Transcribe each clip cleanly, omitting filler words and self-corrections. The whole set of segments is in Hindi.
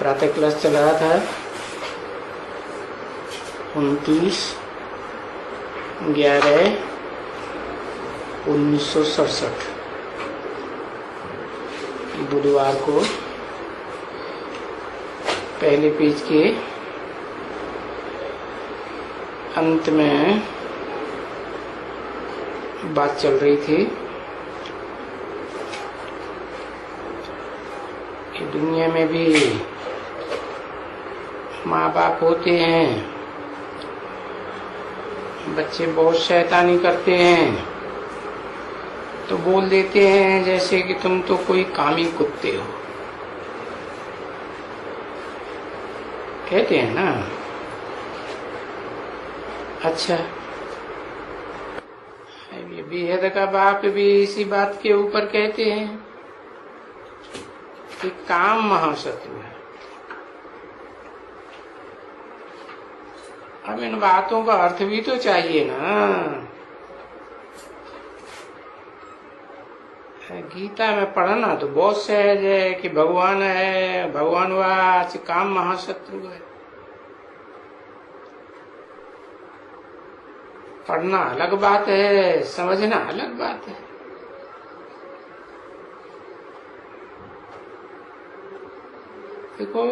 प्रातः क्लास चल रहा था 29/11/1967 बुधवार को पहले पेज के अंत में बात चल रही थी कि दुनिया में भी माँ बाप होते हैं, बच्चे बहुत शैतानी करते हैं तो बोल देते हैं जैसे कि तुम तो कोई कामी कुत्ते हो, कहते हैं ना। अच्छा, ये बेहद का बाप भी इसी बात के ऊपर कहते हैं कि काम महाशत्रु है। अब इन बातों का अर्थ भी तो चाहिए ना। गीता में पढ़ना तो बहुत सहज है कि भगवान है, भगवान वाच काम महाशत्रु है। पढ़ना अलग बात है, समझना अलग बात है। देखो,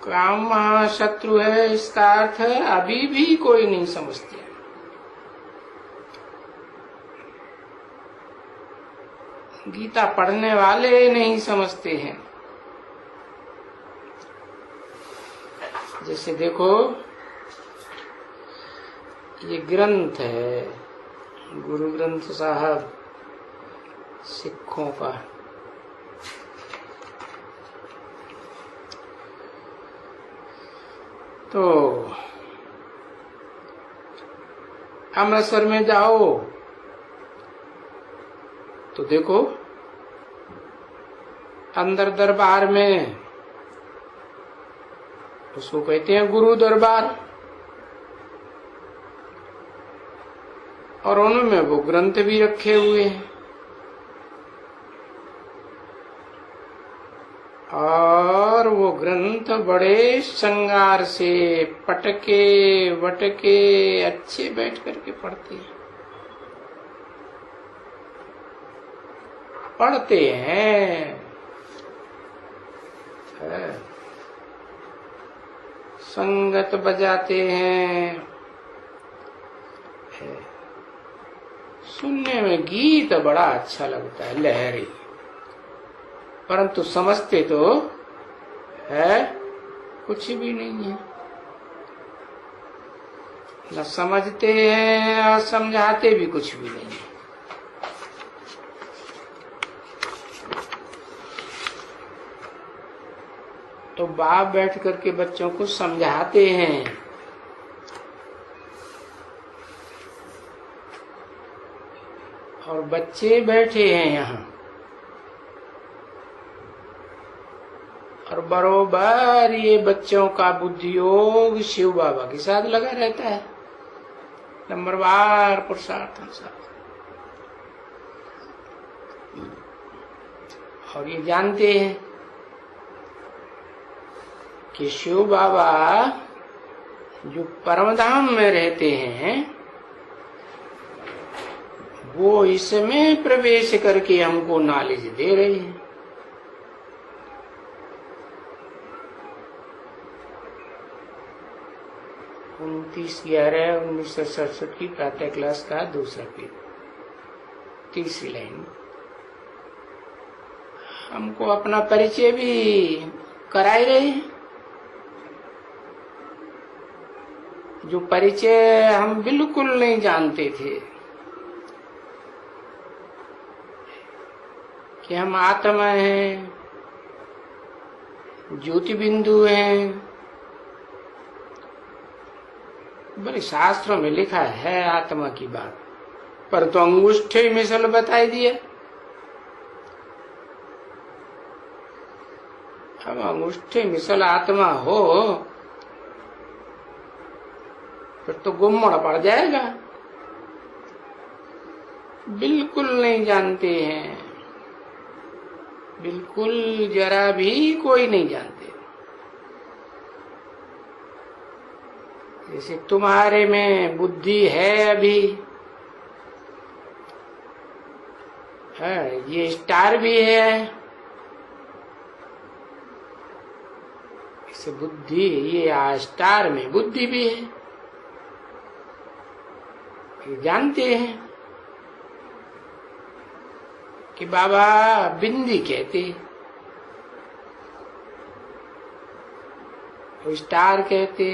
काम महाशत्रु है इसका अर्थ अभी भी कोई नहीं समझते। गीता पढ़ने वाले नहीं समझते हैं। जैसे देखो, ये ग्रंथ है गुरु ग्रंथ साहब सिखों का। तो अमृतसर में जाओ तो देखो, अंदर दरबार में उसको कहते हैं गुरु दरबार, और उनमें वो ग्रंथ भी रखे हुए हैं। और वो ग्रंथ बड़े श्रृंगार से पटके वटके अच्छे बैठ करके पढ़ते हैं, संगत बजाते हैं। सुनने में गीत बड़ा अच्छा लगता है, लहरी, परंतु समझते तो है कुछ भी नहीं है। न समझते हैं और समझाते भी कुछ भी नहीं है। तो बाप बैठ करके बच्चों को समझाते हैं। और बच्चे बैठे हैं यहाँ और बरोबर ये बच्चों का बुद्धियोग शिव बाबा के साथ लगा रहता है, नंबरवार पुरुषार्थम साथ। और ये जानते हैं कि शिव बाबा जो परमधाम में रहते हैं वो इसमें प्रवेश करके हमको नॉलेज दे रहे हैं। उनतीस 11/1967 की प्रातः क्लास का दूसरा पेज, तीसरी लाइन। हमको अपना परिचय भी कराए रहे हैं, जो परिचय हम बिल्कुल नहीं जानते थे कि हम आत्मा हैं, ज्योति बिंदु हैं। बड़े शास्त्रों में लिखा है आत्मा की बात, पर तो अंगूठे मिसल बताई दिया। अब अंगूठे मिसल आत्मा हो फिर तो गुम्मड़ पड़ जाएगा। बिल्कुल नहीं जानते हैं। बिल्कुल जरा भी कोई नहीं जानते। जैसे तुम्हारे में बुद्धि है अभी, है ये स्टार भी है, इसे बुद्धि, ये स्टार में बुद्धि भी है, ये जानते हैं कि बाबा बिंदी कहते, स्टार कहते,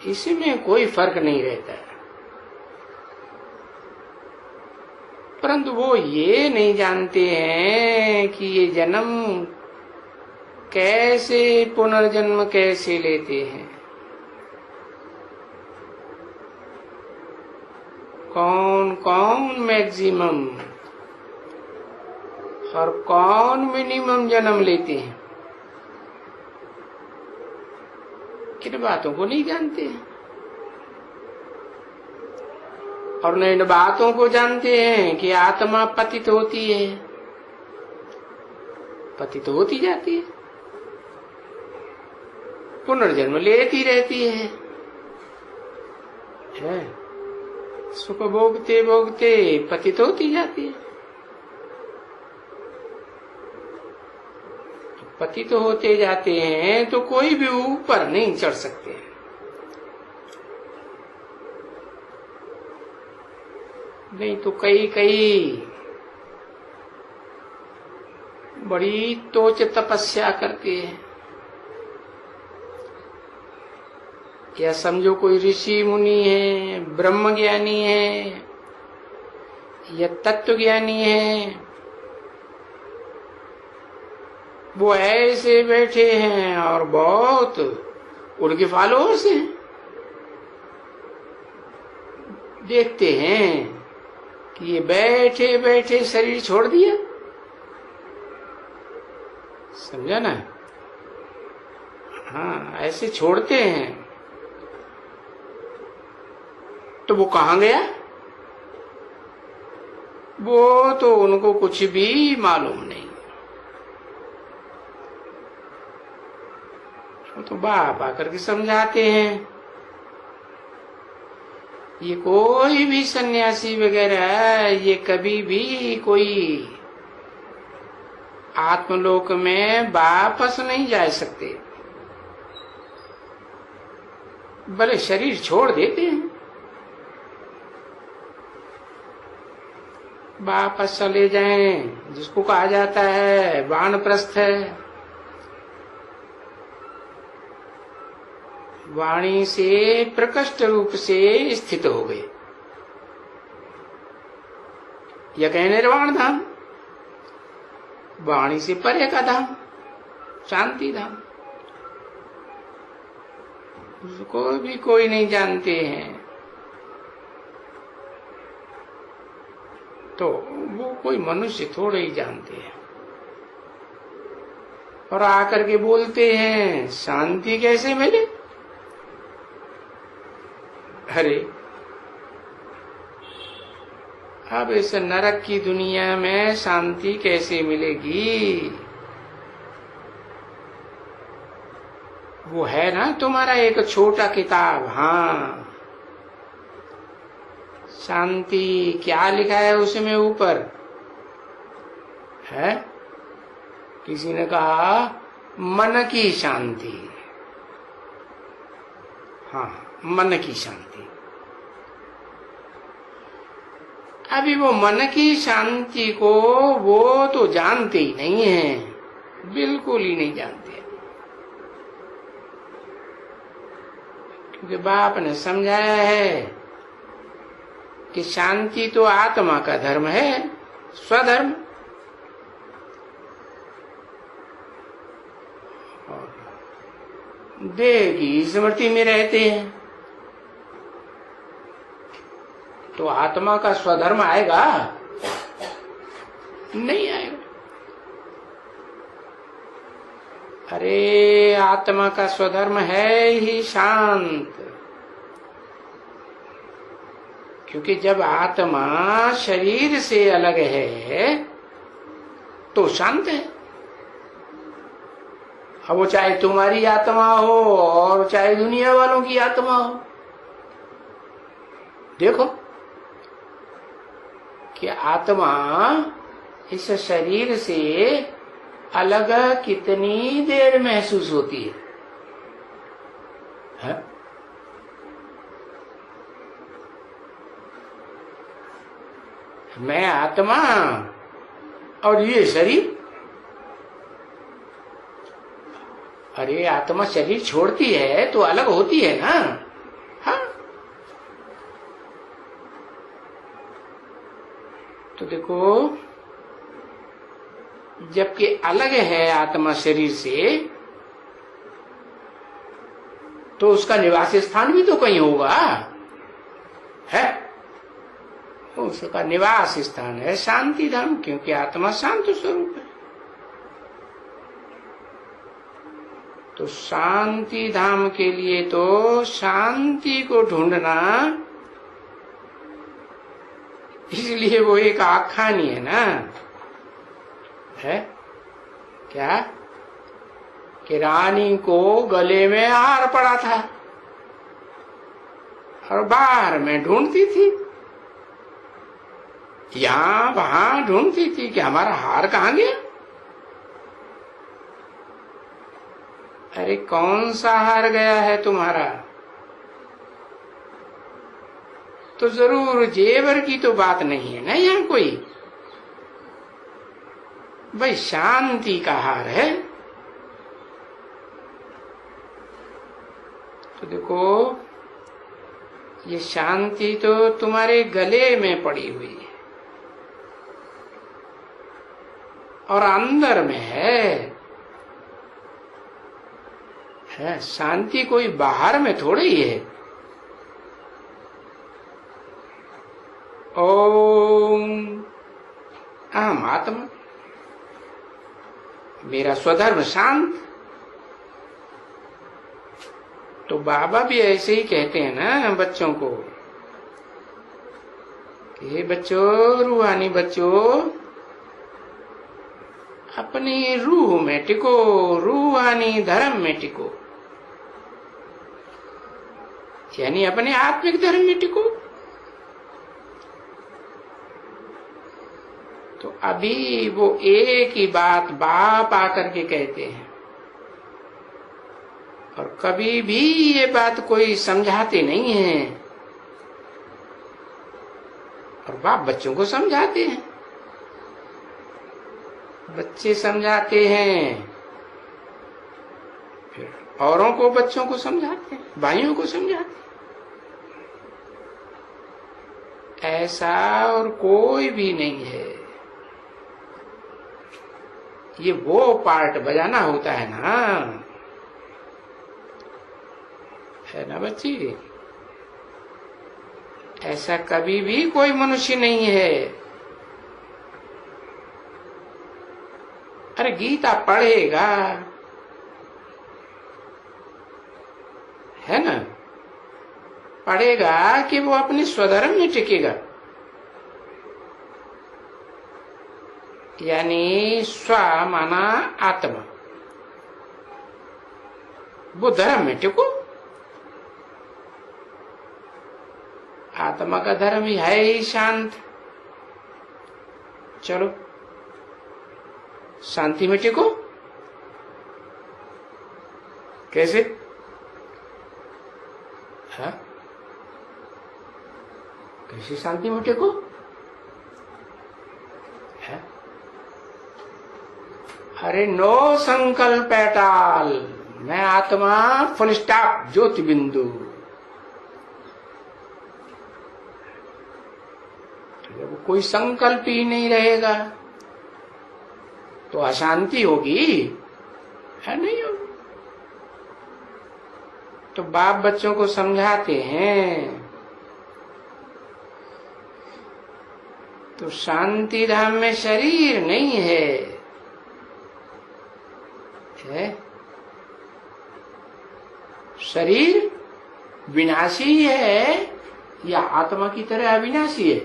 इसमें कोई फर्क नहीं रहता है। परंतु वो ये नहीं जानते हैं कि ये जन्म कैसे, पुनर्जन्म कैसे लेते हैं, कौन कौन मैक्सिमम और कौन मिनिमम जन्म लेते हैं, इन बातों को नहीं जानते हैं। और न इन बातों को जानते हैं कि आत्मा पतित होती है, पतित होती जाती है, पुनर्जन्म लेती रहती है। सुख भोगते भोगते पतित होती जाती है। पतित होते जाते हैं तो कोई भी ऊपर नहीं चढ़ सकते। नहीं तो कई कई बड़ी तोच तपस्या करते हैं, या समझो कोई ऋषि मुनि है, ब्रह्म ज्ञानी है या तत्व ज्ञानी है, वो ऐसे बैठे हैं और बहुत उनके फॉलोअर्स हैं। देखते हैं कि ये बैठे बैठे शरीर छोड़ दिया, समझा ना? हाँ, ऐसे छोड़ते हैं तो वो कहाँ गया, वो तो उनको कुछ भी मालूम नहीं। तो बाप आकर के समझाते हैं, ये कोई भी सन्यासी वगैरह है, ये कभी भी कोई आत्मलोक में वापस नहीं जा सकते, भले शरीर छोड़ देते हैं, वापस चले जाएं, जिसको कहा जाता है वानप्रस्थ है। वाणी से प्रकट रूप से स्थित हो गए, यह कहे निर्वाण धाम, वाणी से परे का धाम, शांति धाम, उसको भी कोई नहीं जानते हैं। तो वो कोई मनुष्य थोड़े ही जानते हैं, और आकर के बोलते हैं शांति कैसे मिले। अरे अब इस नरक की दुनिया में शांति कैसे मिलेगी? वो है ना तुम्हारा एक छोटा किताब, हाँ, शांति क्या लिखा है उसमें ऊपर है? किसी ने कहा मन की शांति, हाँ, मन की शांति। अभी वो मन की शांति को वो तो जानते ही नहीं है, बिल्कुल ही नहीं जानते, क्योंकि बाप ने समझाया है कि शांति तो आत्मा का धर्म है, स्वधर्म। देह की स्मृति में रहते हैं तो आत्मा का स्वधर्म आएगा? नहीं आएगा। अरे आत्मा का स्वधर्म है ही शांत, क्योंकि जब आत्मा शरीर से अलग है तो शांत है। अब वो चाहे तुम्हारी आत्मा हो और चाहे दुनिया वालों की आत्मा हो, देखो कि आत्मा इस शरीर से अलग कितनी देर महसूस होती है? मैं आत्मा और ये शरीर, अरे आत्मा शरीर छोड़ती है तो अलग होती है ना। हाँ, तो देखो जबकि अलग है आत्मा शरीर से, तो उसका निवास स्थान भी तो कहीं होगा, है? उसका निवास स्थान है शांति धाम, क्योंकि आत्मा शांत स्वरूप है। तो शांति धाम के लिए तो शांति को ढूंढना, इसलिए वो एक आख्यानी है ना, है क्या कि रानी को गले में हार पड़ा था और बाहर में ढूंढती थी, यहां वहां ढूंढती थी कि हमारा हार कहां गया। अरे कौन सा हार गया है तुम्हारा? तो जरूर जेवर की तो बात नहीं है ना यहाँ कोई, भाई शांति का हार है। तो देखो ये शांति तो तुम्हारे गले में पड़ी हुई है और अंदर में है शांति कोई बाहर में थोड़ी ही है। ओम अहम आत्मा, मेरा स्वधर्म शांत। तो बाबा भी ऐसे ही कहते हैं ना बच्चों को कि हे बच्चों, रूहानी बच्चों, अपनी रूह में टिको, रूहानी धर्म में टिको, यानी अपने आत्मिक धर्म में टिको। तो अभी वो एक ही बात बाप आकर के कहते हैं, और कभी भी ये बात कोई समझाते नहीं है, और बाप बच्चों को समझाते हैं, बच्चे समझाते हैं, फिर औरों को बच्चों को समझाते हैं, भाइयों को समझाते हैं। ऐसा और कोई भी नहीं है। ये वो पार्ट बजाना होता है ना, है ना बच्ची? ऐसा कभी भी कोई मनुष्य नहीं है। अरे गीता पढ़ेगा, है ना, पढ़ेगा कि वो अपने स्वधर्म में टिकेगा, यानी स्व माना आत्मा, वो धर्म में टिको। आत्मा का धर्म ही है ही शांत। चलो शांति में टिको। कैसे? हाँ, कैसे शांति में टिको? है? अरे नो संकल्प एट ऑल, मैं आत्मा फुल स्टॉप ज्योति बिंदु। जब कोई संकल्प ही नहीं रहेगा तो अशांति होगी, है नहीं होगी? तो बाप बच्चों को समझाते हैं, तो शांति धाम में शरीर नहीं है, शरीर विनाशी है, या आत्मा की तरह अविनाशी है?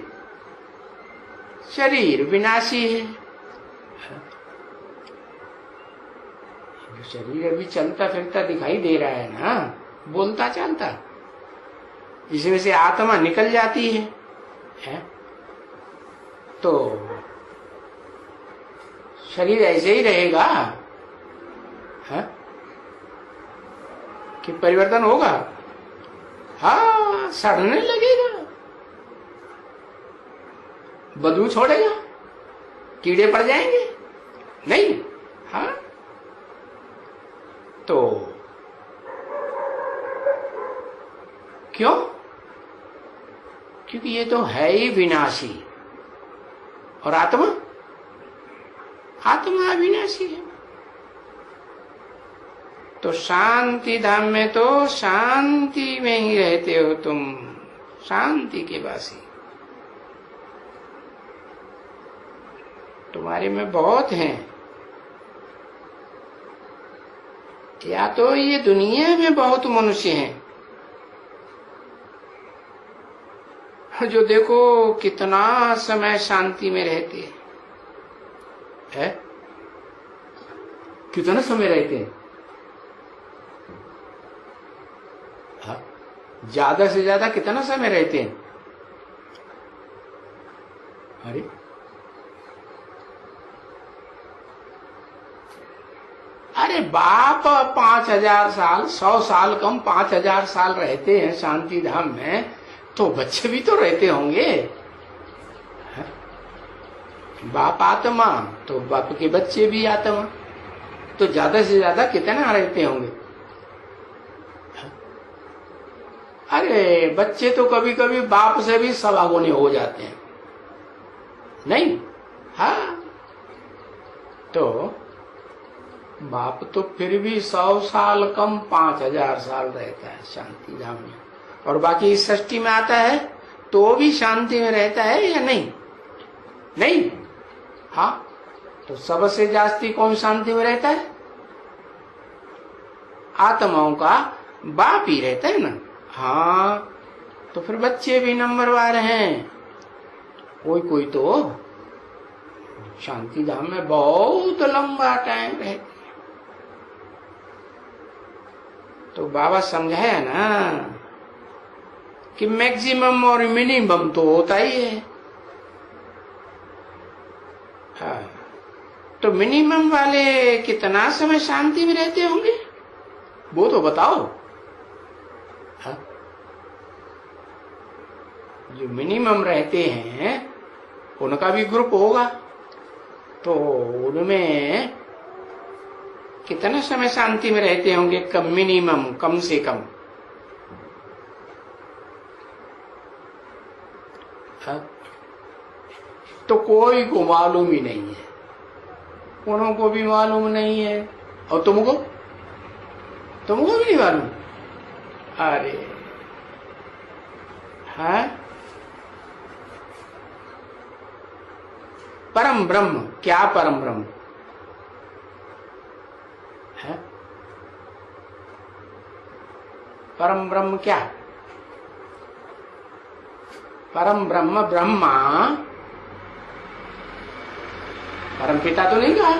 शरीर विनाशी है। जो शरीर अभी चलता फिरता दिखाई दे रहा है ना, बोलता चालता, इसमें से आत्मा निकल जाती है? तो शरीर ऐसे ही रहेगा है? कि परिवर्तन होगा? हाँ, सड़ने लगेगा, बदबू छोड़ेगा, कीड़े पड़ जाएंगे, नहीं? हाँ, तो क्यों? क्योंकि ये तो है ही विनाशी। और आत्मा अविनाशी है। तो शांति धाम में तो शांति में ही रहते हो तुम, शांति के वासी। तुम्हारे में बहुत हैं। या तो ये दुनिया में बहुत मनुष्य हैं जो देखो कितना समय शांति में रहते हैं, कितना समय रहते हैं? हाँ? ज्यादा से ज्यादा कितना समय रहते हैं? अरे बाप 5000 साल, 100 साल कम, 5000 साल रहते हैं शांति धाम में, तो बच्चे भी तो रहते होंगे। बाप आत्मा तो बाप के बच्चे भी आत्मा, तो ज्यादा से ज्यादा कितना रहते होंगे? अरे बच्चे तो कभी कभी बाप से भी सवागुने हो जाते हैं, नहीं? हाँ, तो बाप तो फिर भी 100 साल कम 5000 साल रहता है शांति धाम में, और बाकी इस सृष्टि में आता है तो भी शांति में रहता है या नहीं? नहीं? हाँ, तो सबसे जास्ती कौन शांति में रहता है? आत्माओं का बाप ही रहता है ना। हाँ, तो फिर बच्चे भी नंबरवार हैं। कोई कोई तो शांति धाम में बहुत लंबा टाइम रहते हैं। तो बाबा समझाया ना कि मैक्सिमम और मिनिमम तो होता ही है। हाँ, तो मिनिमम वाले कितना समय शांति में रहते होंगे वो तो बताओ। हाँ? जो मिनिमम रहते हैं उनका भी ग्रुप होगा, तो उनमें कितना समय शांति में रहते होंगे? कम, मिनिमम, कम से कम। हाँ? तो कोई को मालूम ही नहीं है, उनको भी मालूम नहीं है, और तुमको भी नहीं मालूम। अरे हाँ, परम ब्रह्म क्या? परम ब्रह्म है? परम ब्रह्म क्या? परम ब्रह्म ब्रह्मा, परम पिता तो नहीं कहा।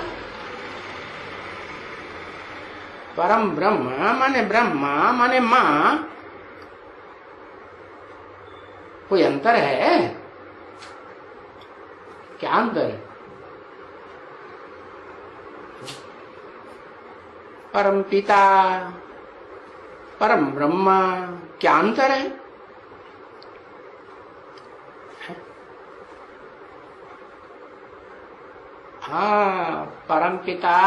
परम ब्रह्म माने ब्रह्मा माने मां। कोई अंतर है? क्या अंतर है? परम पिता, परम ब्रह्म, क्या अंतर है? हाँ, परम पिता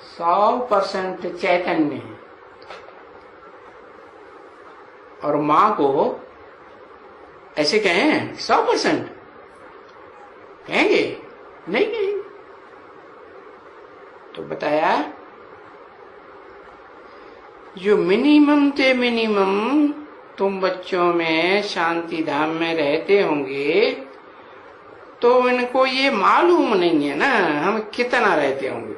100% चैतन्य है, और मां को ऐसे कहें 100% कहेंगे? नहीं कहेंगे। तो बताया जो मिनिमम से मिनिमम तुम बच्चों में शांति धाम में रहते होंगे, तो इनको ये मालूम नहीं है ना हम कितना रहते होंगे।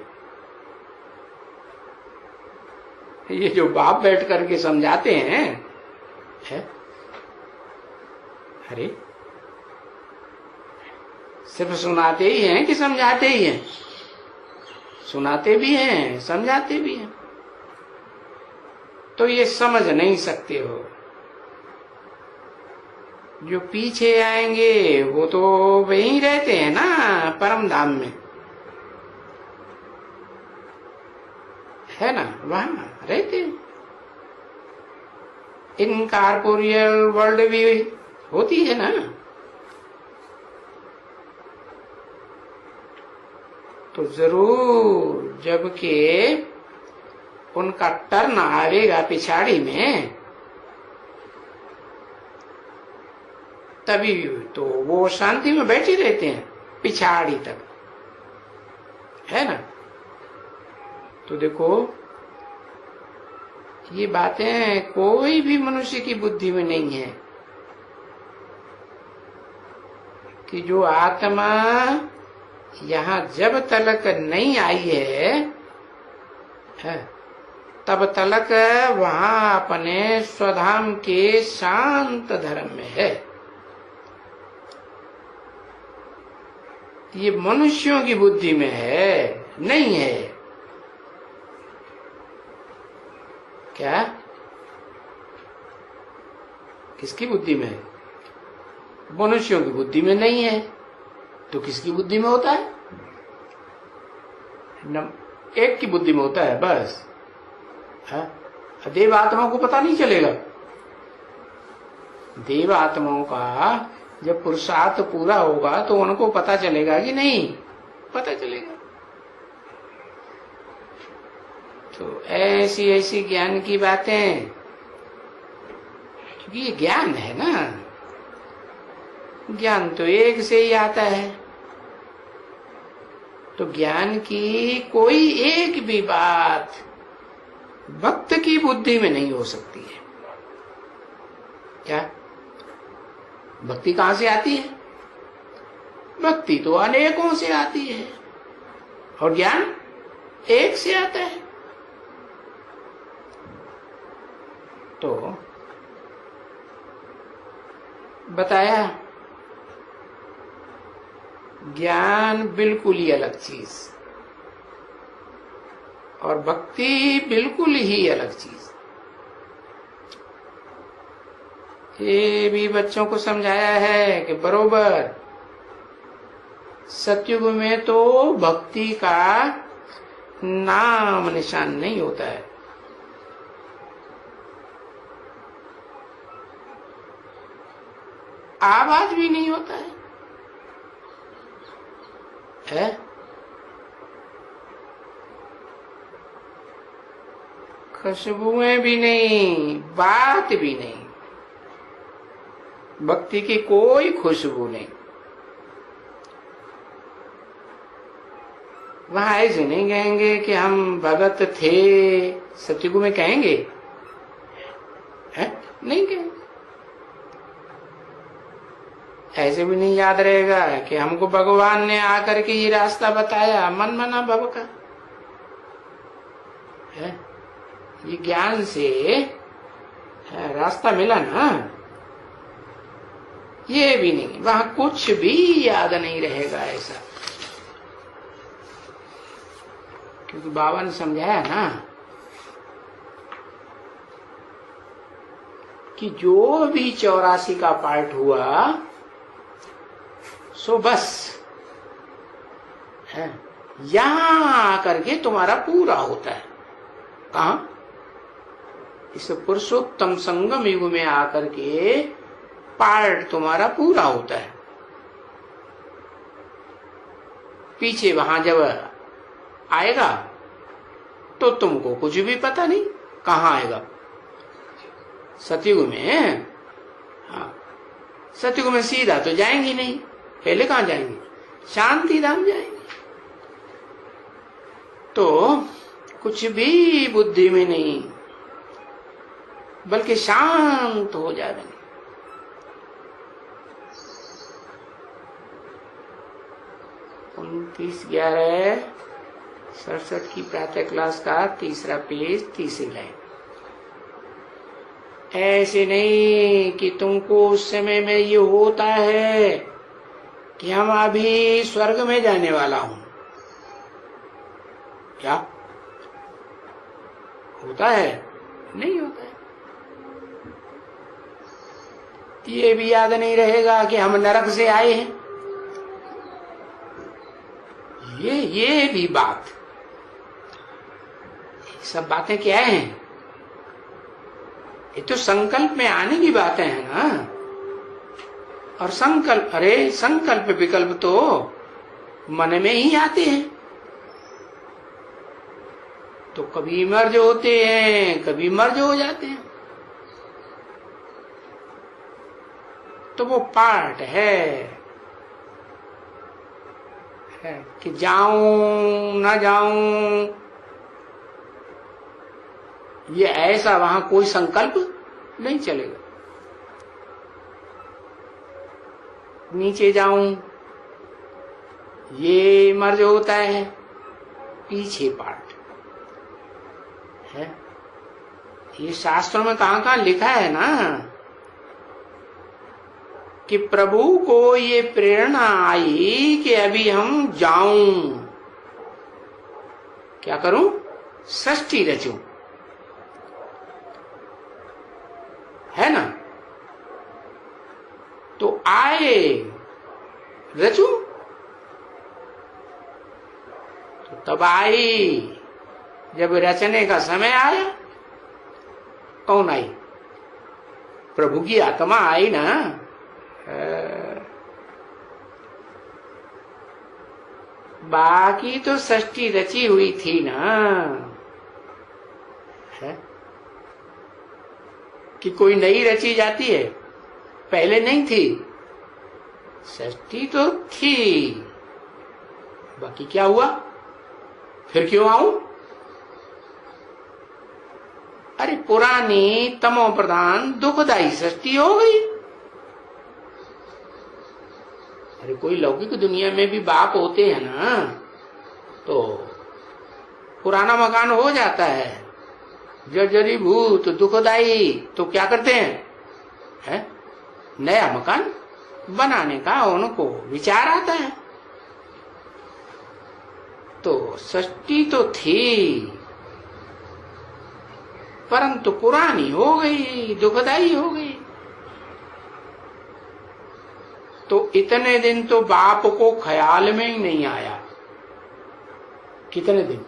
ये जो बाप बैठ करके समझाते हैं है? अरे सिर्फ सुनाते ही हैं कि समझाते ही हैं? सुनाते भी हैं, समझाते भी हैं। तो ये समझ नहीं सकते हो। जो पीछे आएंगे वो तो वहीं रहते हैं ना, परम धाम में, है ना, वहां रहते हैं। इनकॉर्पोरियल वर्ल्ड भी होती है ना। तो जरूर जबकि उनका टर्न आएगा पिछाड़ी में, तभी तो वो शांति में बैठे रहते हैं पिछाड़ी तक, है ना। तो देखो ये बातें कोई भी मनुष्य की बुद्धि में नहीं है कि जो आत्मा यहाँ जब तलक नहीं आई है तब तलक वहां अपने स्वधाम के शांत धर्म में है। ये मनुष्यों की बुद्धि में है, नहीं है। क्या? किसकी बुद्धि में है? मनुष्यों की बुद्धि में नहीं है। तो किसकी बुद्धि में होता है? एक की बुद्धि में होता है बस। देव आत्माओं को पता नहीं चलेगा। देव आत्माओं का जब पुरुषार्थ पूरा होगा तो उनको पता चलेगा कि नहीं पता चलेगा। तो ऐसी ऐसी ज्ञान की बातें, क्योंकि ये ज्ञान है ना, ज्ञान तो एक से ही आता है। तो ज्ञान की कोई एक भी बात भक्त की बुद्धि में नहीं हो सकती है। क्या? भक्ति कहां से आती है? भक्ति तो अनेकों से आती है और ज्ञान एक से आता है। तो बताया ज्ञान बिल्कुल ही अलग चीज और भक्ति बिल्कुल ही अलग चीज। ये भी बच्चों को समझाया है कि बरोबर सतयुग में तो भक्ति का नाम निशान नहीं होता है। आवाज भी नहीं होता है, खुशबुएं भी नहीं, बात भी नहीं, भक्ति की कोई खुशबू नहीं। वहां ऐसे नहीं कहेंगे कि हम भगत थे, सतयुग में कहेंगे? नहीं कहेंगे। ऐसे भी नहीं याद रहेगा कि हमको भगवान ने आकर के ये रास्ता बताया, मन मना भव का है। ये ज्ञान से रास्ता मिला ना, ये भी नहीं, वहां कुछ भी याद नहीं रहेगा ऐसा। क्योंकि बाबा ने समझाया ना कि जो भी 84 का पार्ट हुआ सो बस है, यहां आकर के तुम्हारा पूरा होता है। कहां? इस पुरुषोत्तम संगम युग में आकर के पार्ट तुम्हारा पूरा होता है। पीछे वहां जब आएगा तो तुमको कुछ भी पता नहीं कहां आएगा। सतयुग में, हाँ, सतयुग में सीधा तो जाएंगे नहीं, पहले कहां जाएंगे? शांति धाम जाएंगे। तो कुछ भी बुद्धि में नहीं, बल्कि शांत हो जाएंगे। 29/11/67 की प्रातः क्लास का 3रा पेज, 3री लाइन। ऐसे नहीं कि तुमको उस समय में ये होता है कि हम अभी स्वर्ग में जाने वाला हूं, क्या होता है? नहीं होता है। ये भी याद नहीं रहेगा कि हम नरक से आए हैं। ये भी बात, सब बातें क्या हैं? ये तो संकल्प में आने की बातें हैं ना। और संकल्प, अरे संकल्प विकल्प तो मन में ही आते हैं। तो कभी मर्ज होते हैं, कभी मर्ज हो जाते हैं। तो वो पार्ट है कि जाऊं ना जाऊं, ये ऐसा वहां कोई संकल्प नहीं चलेगा। नीचे जाऊं, ये मर्ज होता है, पीछे पार्ट है। ये शास्त्रों में कहां लिखा है ना कि प्रभु को ये प्रेरणा आई कि अभी हम जाऊं, क्या करूं? सृष्टि रचूं, है ना? तो आए रचूं, तो तब आई जब रचने का समय आया। कौन आई? प्रभु की आत्मा आई ना। बाकी तो सृष्टि रची हुई थी ना, है कि कोई नई रची जाती है? पहले नहीं थी, सृष्टि तो थी। बाकी क्या हुआ? फिर क्यों आऊं? अरे पुरानी तमो प्रधान दुखदाई सृष्टि हो गई। अरे कोई लौकिक दुनिया में भी बाप होते हैं ना, तो पुराना मकान हो जाता है, जर्जरी भूत दुखदाई, तो क्या करते हैं? नया मकान बनाने का उनको विचार आता है। तो सृष्टि तो थी, परंतु पुरानी हो गई, दुखदाई हो गई। तो इतने दिन तो बाप को ख्याल में ही नहीं आया। कितने दिन?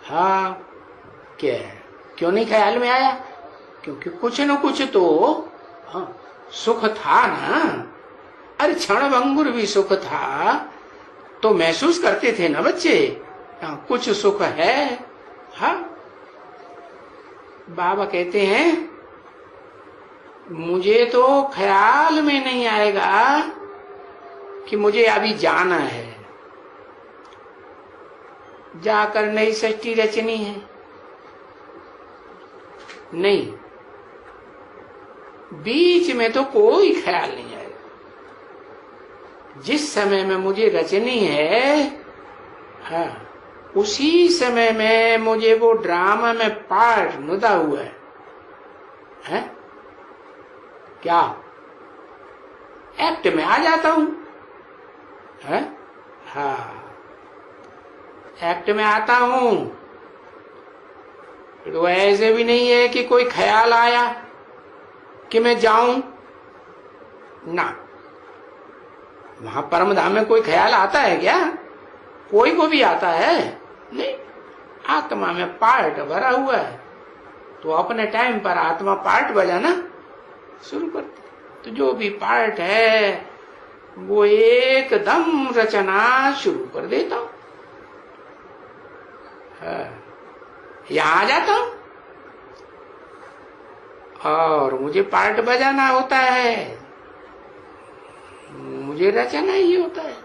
हाँ, क्या क्यों नहीं ख्याल में आया? क्योंकि कुछ न कुछ तो सुख था ना। अरे क्षण भंगुर भी सुख था तो महसूस करते थे ना बच्चे। कुछ सुख है। हाँ, बाबा कहते हैं मुझे तो ख्याल में नहीं आएगा कि मुझे अभी जाना है, जाकर नई सृष्टि रचनी है। नहीं, बीच में तो कोई ख्याल नहीं आएगा। जिस समय में मुझे रचनी है, हाँ, उसी समय में मुझे वो ड्रामा में पार्ट नुदा हुआ है? क्या एक्ट में आ जाता हूं? हाँ, एक्ट में आता हूं। तो ऐसे भी नहीं है कि कोई ख्याल आया कि मैं जाऊं ना। वहां परम धाम में कोई ख्याल आता है क्या? कोई को भी आता है? नहीं। आत्मा में पार्ट भरा हुआ है, तो अपने टाइम पर आत्मा पार्ट बजाना शुरू करती। तो जो भी पार्ट है वो एकदम रचना शुरू कर देता हूं। यहां आ जाता हूं और मुझे पार्ट बजाना होता है, मुझे रचना ही होता है।